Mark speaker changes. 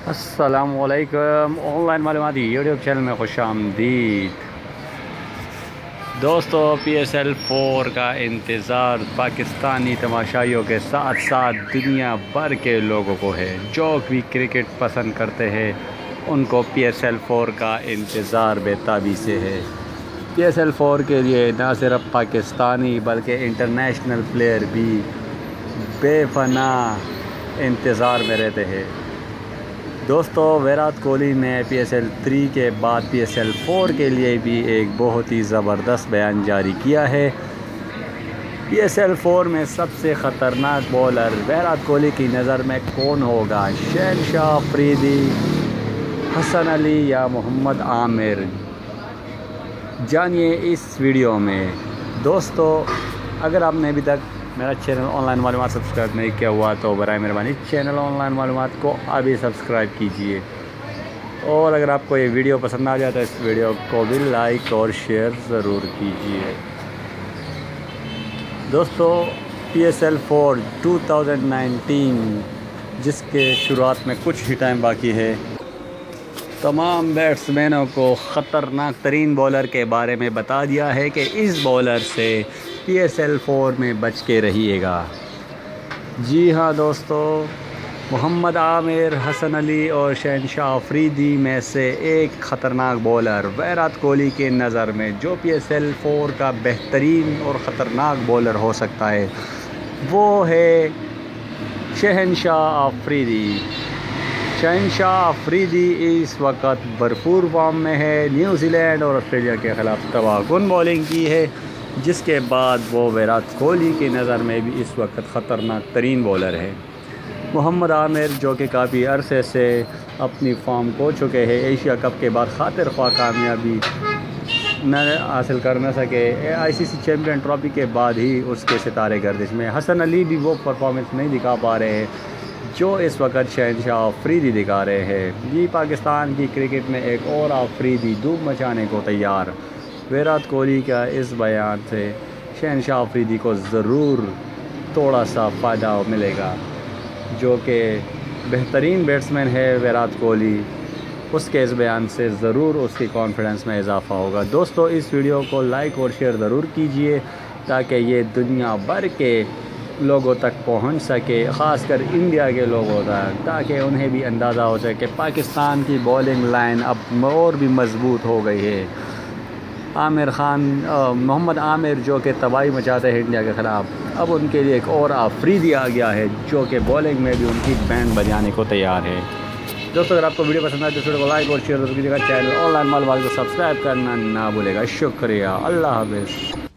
Speaker 1: अस्सलामुअलैकुम। Online मालूमाती YouTube channel में खुशामदीद। दोस्तों, PSL 4 का इंतज़ार पाकिस्तानी तमाशाइयों के साथ साथ दुनिया भर के लोगों को है। जो भी क्रिकेट पसंद करते हैं उनको PSL 4 का इंतज़ार बेताबी से है। PSL 4 के लिए न सिर्फ पाकिस्तानी बल्कि इंटरनेशनल प्लेयर भी बेपना इंतज़ार में रहते हैं। दोस्तों, विराट कोहली ने PSL 3 के बाद PSL 4 के लिए भी एक बहुत ही ज़बरदस्त बयान जारी किया है। PSL 4 में सबसे ख़तरनाक बॉलर विराट कोहली की नज़र में कौन होगा? शहनशाह अफरीदी, हसन अली या मोहम्मद आमिर? जानिए इस वीडियो में। दोस्तों, अगर आपने अभी तक मेरा चैनल ऑनलाइन मालूमात सब्सक्राइब नहीं किया हुआ तो बराए मेहरबानी चैनल ऑनलाइन मालूमात को अभी सब्सक्राइब कीजिए। और अगर आपको ये वीडियो पसंद आ जाए तो इस वीडियो को भी लाइक और शेयर ज़रूर कीजिए। दोस्तों, PSL 4 2019 जिसके शुरुआत में कुछ ही टाइम बाकी है, तमाम बैट्समैनों को ख़तरनाक तरीन बॉलर के बारे में बता दिया है कि इस बॉलर से PSL 4 में बच के रहिएगा। जी हाँ दोस्तों, मोहम्मद आमिर, हसन अली और शहनशाह अफरीदी में से एक ख़तरनाक बॉलर विराट कोहली के नज़र में जो PSL 4 का बेहतरीन और ख़तरनाक बॉलर हो सकता है वो है शहनशाह अफरीदी। शहनशाह अफरीदी इस वक्त भरपूर फॉर्म में है। न्यूजीलैंड और ऑस्ट्रेलिया के ख़िलाफ़ तबाहकुन बॉलिंग की है, जिसके बाद वो विराट कोहली की नज़र में भी इस वक्त ख़तरनाक तरीन बॉलर है। मोहम्मद आमिर जो कि काफ़ी अरसे से अपनी फॉर्म खो चुके हैं, एशिया कप के बाद खातिर ख्वाह कामयाबी न हासिल कर न सके, ICC चैम्पियन ट्रॉफी के बाद ही उसके सितारे गर्दिश में। हसन अली भी वो परफॉर्मेंस नहीं दिखा पा रहे हैं जो इस वक्त शहनशाह अफरीदी दिखा रहे हैं। जी, पाकिस्तान की क्रिकेट में एक और अफरीदी धूम मचाने को तैयार। विराट कोहली का इस बयान से शहनशाह अफरीदी को ज़रूर थोड़ा सा फ़ायदा मिलेगा। जो कि बेहतरीन बैट्समैन है विराट कोहली, उसके इस बयान से ज़रूर उसकी कॉन्फिडेंस में इजाफ़ा होगा। दोस्तों, इस वीडियो को लाइक और शेयर ज़रूर कीजिए ताकि ये दुनिया भर के लोगों तक पहुंच सके, ख़ासकर इंडिया के लोगों तक, ताकि उन्हें भी अंदाज़ा हो सके कि पाकिस्तान की बॉलिंग लाइन अब और भी मज़बूत हो गई है। मोहम्मद आमिर जो कि तबाही मचाते हैं इंडिया के ख़िलाफ़, अब उनके लिए एक और अफरीदी आ गया है जो कि बॉलिंग में भी उनकी बैंड बजाने को तैयार है। दोस्तों, अगर आपको वीडियो पसंद आए तो वीडियो को लाइक और शेयर कीजिएगा। चैनल ऑनलाइन मालूमात को सब्सक्राइब करना ना भूलेगा। शुक्रिया। अल्लाह हाफ़िज़।